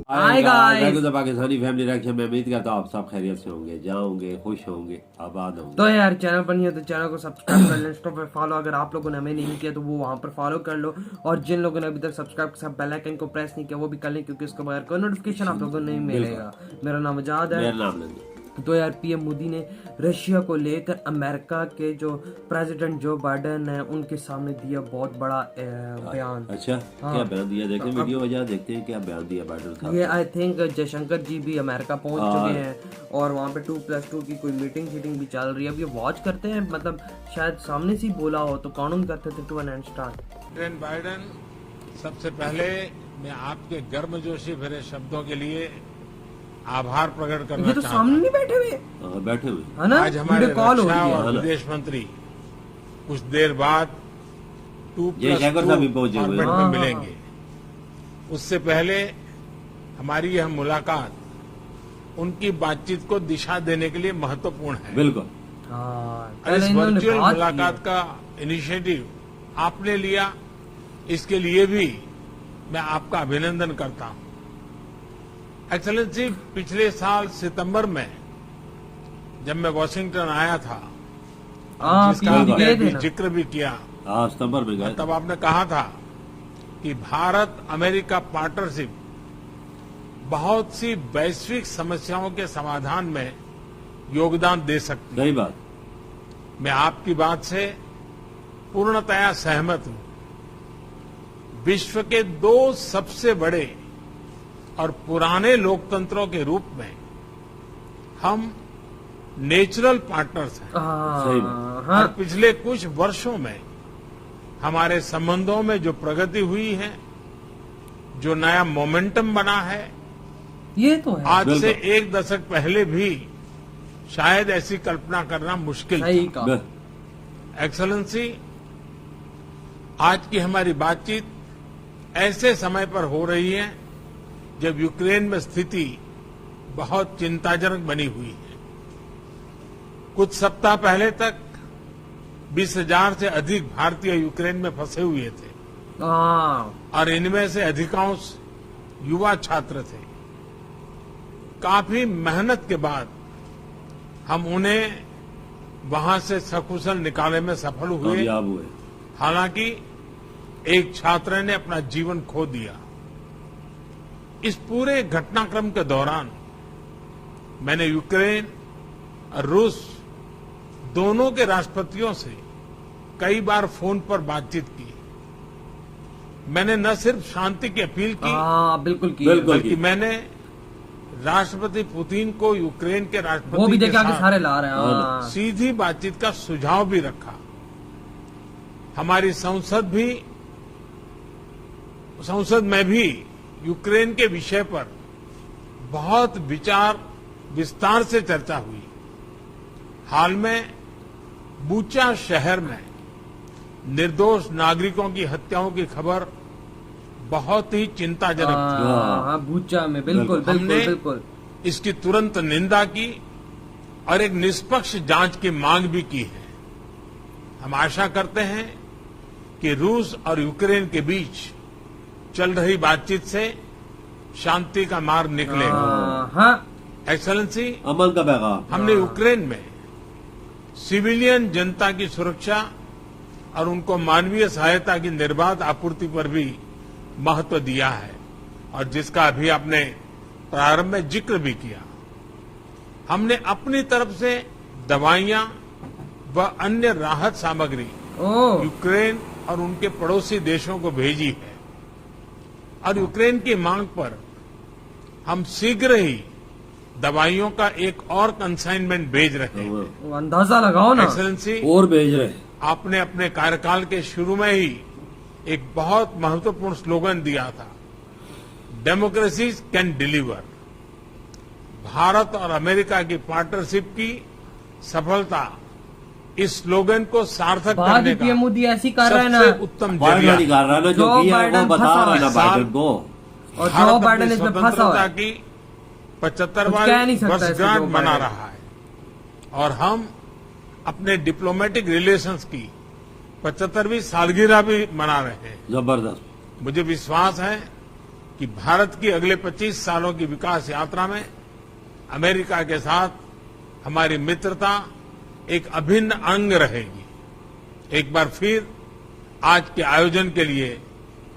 Hi guys. Pakistani family reaction में उम्मीद करता हूँ आप सब खैरियत से होंगे, जाओगे खुश होंगे, आबाद होंगे। तो यार चैनल पर नहीं है तो चैनल को सब्सक्राइब कर लें, इंस्टा पर फॉलो, अगर आप लोगों ने हमें नहीं किया तो वो वहाँ पर फॉलो कर लो, और जिन लोगों ने अभी तक सब्सक्राइब के साथ बेल आइकन को प्रेस नहीं किया वो भी कर लें, क्योंकि उसके बगैर कोई नोटिफिकेशन आप लोगों को नहीं मिलेगा। मेरा नाम आजाद है। मेरा नाम लेंगे। तो यार पीएम मोदी ने रशिया को लेकर अमेरिका के जो प्रेसिडेंट जो बाइडेन है उनके सामने दिया बहुत बड़ा बयान। अच्छा क्या बयान दिया, देखते हैं वीडियो वजह देखते हैं क्या बयान दिया बाइडेन साहब। ये आई थिंक जयशंकर जी भी अमेरिका पहुंच चुके हैं और वहाँ पे 2+2 की कोई मीटिंग भी चल रही है। अब ये वॉच करते हैं, मतलब शायद सामने से ही बोला हो तो कानून करते थे 2 एंड स्टार्ट। प्रेसिडेंट बाइडेन, सबसे पहले मैं आपके गर्मजोशी भरे शब्दों के लिए आभार प्रकट करना ये तो चाहता सामने हूं। नहीं बैठे हुए बैठे हुए है ना, आज हमारे वीडियो कॉल हो रक्षा रही है। और विदेश मंत्री कुछ देर बाद 2+2 साहब भी पहुंचे हुए हैं। फॉर्मेट में मिलेंगे। उससे पहले हमारी यह मुलाकात उनकी बातचीत को दिशा देने के लिए महत्वपूर्ण है। बिल्कुल। हाँ, और इस पहले इन्होंने वर्चुअल बात मुलाकात की का इनिशिएटिव आपने लिया, इसके लिए भी मैं आपका अभिनंदन करता हूं। एक्सेलेंसी, पिछले साल सितंबर में जब मैं वॉशिंगटन आया था, जिसका पीएम आपने गए अभी थे ना। जिक्र भी किया, हाँ सितंबर में गए। तब आपने कहा था कि भारत अमेरिका पार्टनरशिप बहुत सी वैश्विक समस्याओं के समाधान में योगदान दे सकती है। सही बात। मैं आपकी बात से पूर्णतया सहमत हूं। विश्व के 2 सबसे बड़े और पुराने लोकतंत्रों के रूप में हम नेचुरल पार्टनर्स हैं। सही बात। और पिछले कुछ वर्षों में हमारे संबंधों में जो प्रगति हुई है, जो नया मोमेंटम बना है, ये तो है। आज से 1 दशक पहले भी शायद ऐसी कल्पना करना मुश्किल सही था। कहा। एक्सेलेंसी, आज की हमारी बातचीत ऐसे समय पर हो रही है जब यूक्रेन में स्थिति बहुत चिंताजनक बनी हुई है। कुछ सप्ताह पहले तक 20,000 से अधिक भारतीय यूक्रेन में फंसे हुए थे और इनमें से अधिकांश युवा छात्र थे। काफी मेहनत के बाद हम उन्हें वहां से सकुशल निकालने में सफल हुए। कामयाब हुए। हालांकि एक छात्र ने अपना जीवन खो दिया। इस पूरे घटनाक्रम के दौरान मैंने यूक्रेन और रूस दोनों के राष्ट्रपतियों से कई बार फोन पर बातचीत की। मैंने न सिर्फ शांति की अपील की, बिल्कुल की, बल्कि मैंने राष्ट्रपति पुतिन को यूक्रेन के राष्ट्रपति वो भी के देखा कि साथ सारे ला रहे हैं। सीधी बातचीत का सुझाव भी रखा। हमारी संसद में भी यूक्रेन के विषय पर बहुत विस्तार से चर्चा हुई। हाल में बूचा शहर में निर्दोष नागरिकों की हत्याओं की खबर बहुत ही चिंताजनक थी। बूचा में बिल्कुल हमने बिल्कुल इसकी तुरंत निंदा की और एक निष्पक्ष जांच की मांग भी की है। हम आशा करते हैं कि रूस और यूक्रेन के बीच चल रही बातचीत से शांति का मार्ग निकलेगा। एक्सेलेंसी, अमल का पैगाम। हमने यूक्रेन में सिविलियन जनता की सुरक्षा और उनको मानवीय सहायता की निर्बाध आपूर्ति पर भी महत्व दिया है, और जिसका अभी आपने प्रारंभ में जिक्र भी किया। हमने अपनी तरफ से दवाइयां व अन्य राहत सामग्री यूक्रेन और उनके पड़ोसी देशों को भेजी है, और यूक्रेन की मांग पर हम शीघ्र ही दवाइयों का एक और कंसाइनमेंट भेज रहे हैं। अंदाजा लगाओ ना। एक्सेलेंसी, और भेज रहे। आपने अपने कार्यकाल के शुरू में ही एक बहुत महत्वपूर्ण स्लोगन दिया था, डेमोक्रेसी कैन डिलीवर। भारत और अमेरिका की पार्टनरशिप की सफलता इस स्लोगन को सार्थक करने का पीएम मोदी ऐसी कर रहा है ना, सबसे उत्तम जरिया है। कर रहा है ना, जो किया है वो बता रहा है ना बाइडेन को। और जो बाइडेन इसमें फंसा हुआ स्वतंत्रता है। की कुछ कह 75वां नहीं सकता इससे वर्षगांठ जो मना बाइडेन। रहा है, और हम अपने डिप्लोमेटिक रिलेशंस की 75वीं सालगिरह भी मना रहे हैं। जबरदस्त। मुझे विश्वास है कि भारत की अगले 25 सालों की विकास यात्रा में अमेरिका के साथ हमारी मित्रता एक अभिन्न अंग रहेगी। एक बार फिर आज के आयोजन के लिए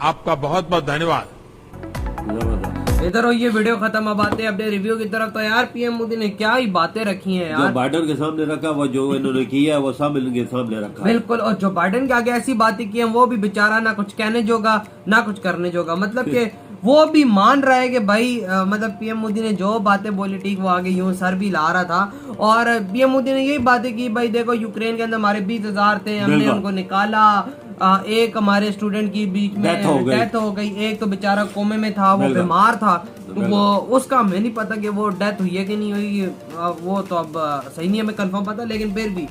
आपका बहुत बहुत धन्यवाद। जबरदस्त। इधर हो ये वीडियो खत्म, अब आते हैं अपने रिव्यू की तरफ। तो यार पीएम मोदी ने क्या ही बातें रखी हैं जो यार, बाइडन के सामने रखा वो जो इन्होंने किया वो सब इनके सामने रखा। बिल्कुल। और जो बाइडन के आगे ऐसी बातें की हैं वो भी बेचारा ना कुछ कहने जोगा ना कुछ करने जोगा, मतलब कि वो भी मान रहा है कि भाई मतलब पीएम मोदी ने जो बातें बोली ठीक, वो आगे यूं सर भी ला रहा था। और पीएम मोदी ने यही बातें की, भाई देखो यूक्रेन के अंदर हमारे 20,000 थे, हमने उनको निकाला, एक हमारे स्टूडेंट की बीच में डेथ हो गई, एक तो बेचारा कोमे में था, वो बीमार था, वो उसका हमें नहीं पता कि वो डेथ हुई है कि नहीं हुई, वो तो अब सही नहीं हमें कंफर्म पता, लेकिन फिर भी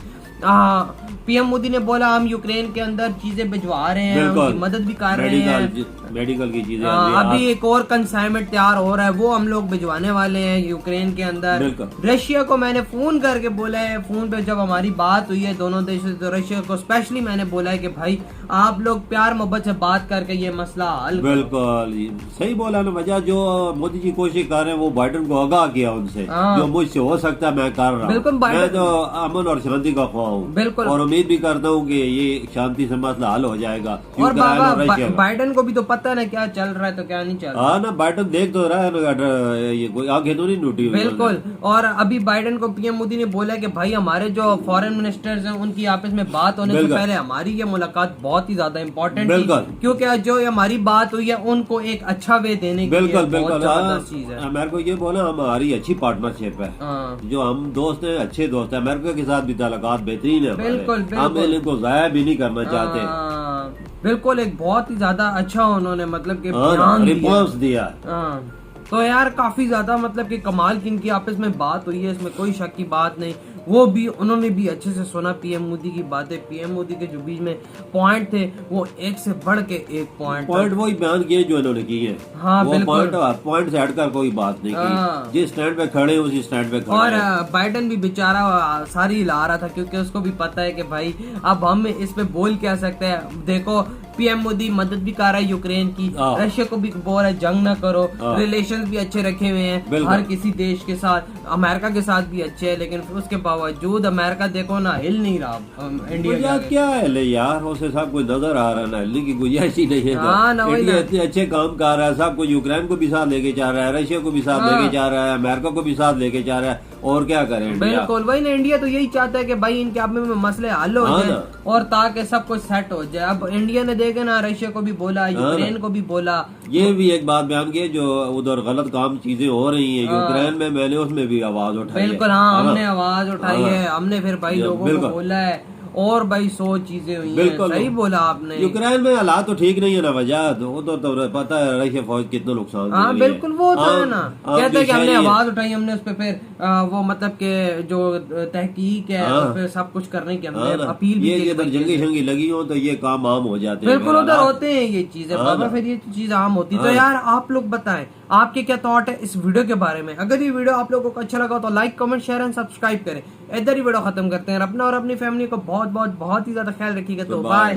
पीएम मोदी ने बोला हम यूक्रेन के अंदर चीजें भिजवा रहे हैं, उनकी मदद भी कर रहे हैं, मेडिकल की चीजें अभी एक और कंसाइनमेंट तैयार हो रहा है, वो हम लोग भिजवाने वाले हैं यूक्रेन के अंदर। रशिया को मैंने फोन करके बोला है, फोन पे जब हमारी बात हुई है दोनों देशों से, तो रशिया को स्पेशली मैंने बोला है कि भाई आप लोग प्यार मोहब्बत से बात करके ये मसला हल करो। बिल्कुल सही बोला ना वजह, जो मोदी जी कोशिश कर रहे हैं वो बाइडन को आगाह किया उनसे, जो मुझसे हो सकता है मैं कर रहा हूँ, मैं तो अमन और शांति का ख्वाह हूँ, बिल्कुल, और उम्मीद भी करता हूँ कि ये शांति से मसला हल हो जाएगा। और बाबा बाइडन को भी तो पता है ना क्या चल रहा है तो क्या नहीं चल रहा। हाँ ना, बाइडन देख तो रहा है ना, ये कोई आंखें तो नहीं टूटी हुई। बिल्कुल। और अभी बाइडन को पीएम मोदी ने बोला कि भाई हमारे जो फॉरेन मिनिस्टर्स हैं उनकी आपस में बात होने से पहले हमारी ये मुलाकात बहुत ही ज्यादा इम्पोर्टेंट थी, क्योंकि जो हमारी बात हुई है उनको एक अच्छा वे देने की बिल्कुल बिल्कुल चीज है। अमेरिका को ये बोला हमारी अच्छी पार्टनरशिप है, जो हम दोस्त हैं, अच्छे दोस्त हैं, अमेरिका के साथ भी ताल्लुकात बेहतरीन है, बिल्कुल हम इनको जाया भी नहीं करना चाहते। बिल्कुल, एक बहुत ही ज्यादा अच्छा उन्होंने मतलब कि रिस्पॉन्स दिया। तो यार काफी ज्यादा मतलब कि कमाल की इनकी आपस में बात हुई है, इसमें कोई शक की बात नहीं। वो भी उन्होंने भी अच्छे से सुना पीएम मोदी की बातें, पीएम मोदी के जो बीच में पॉइंट थे वो एक से बढ़ के एक पॉइंट वही बयान किए जो इन्होंने किए। हाँ, वो पॉइंट से हटकर कोई बात नहीं की, जिस स्टैंड पे खड़े उसी स्टैंड पे खड़े। और बाइडन भी बेचारा सारी हिला रहा था, क्योंकि उसको भी पता है कि भाई अब हम इस पे बोल क्या सकते हैं। देखो पीएम मोदी मदद भी कर रहा है यूक्रेन की, रशिया को भी बोल रहा है जंग न करो, रिलेशंस भी अच्छे रखे हुए हैं हर किसी देश के साथ, अमेरिका के साथ भी अच्छे है, लेकिन उसके बावजूद अमेरिका देखो ना हिल नहीं रहा इंडिया क्या है यार, उसे सब कुछ नजर आ रहा है ना, हिलने की गुंजाइश ही नहीं है। इंडिया इतने अच्छे काम कर रहा है, सब कुछ यूक्रेन को भी साथ लेके जा रहा है, रशिया को भी साथ लेके जा रहा है, अमेरिका को भी साथ लेके जा रहा है, और क्या करें। बिल्कुल वही ना, इंडिया तो यही चाहता है कि भाई इनके आपस में मसले हल हो जाए और ताकि सब कुछ सेट हो जाए। अब इंडिया ने देखे ना, रशिया को भी बोला, यूक्रेन को भी बोला, ये भी एक बात बयान की जो उधर गलत काम चीजें हो रही हैं यूक्रेन में, मैंने उसमें भी आवाज उठाई। बिल्कुल हाँ, हमने आवाज उठाई है, हमने फिर भाई लोगों को बोला है, और भाई 100 चीजें हुई हैं। सही बोला आपने, यूक्रेन में हालात तो ठीक नहीं है ना वजह, तो पता है रशिया फौज कितना नुकसान। हाँ बिल्कुल, वो तो है ना, कहते हैं कि हमने आवाज उठाई, हमने उस पे फिर वो मतलब के जो तहकीक है उस पे सब कुछ करने की हमने अपील भी की। अगर जंगी शंगी लगी हो तो ये काम आम हो जाते हैं। बिल्कुल उधर होते हैं ये चीजें बाबा, फिर ये चीज आम होती है। तो यार आप लोग बताएं आपके क्या थॉट है इस वीडियो के बारे में। अगर ये वीडियो आप लोगों को अच्छा लगा तो like comment share and subscribe करें। इधर ही वीडियो खत्म करते हैं। अपना और अपनी फैमिली को बहुत बहुत बहुत ही ज्यादा ख्याल रखिएगा। तो बाय।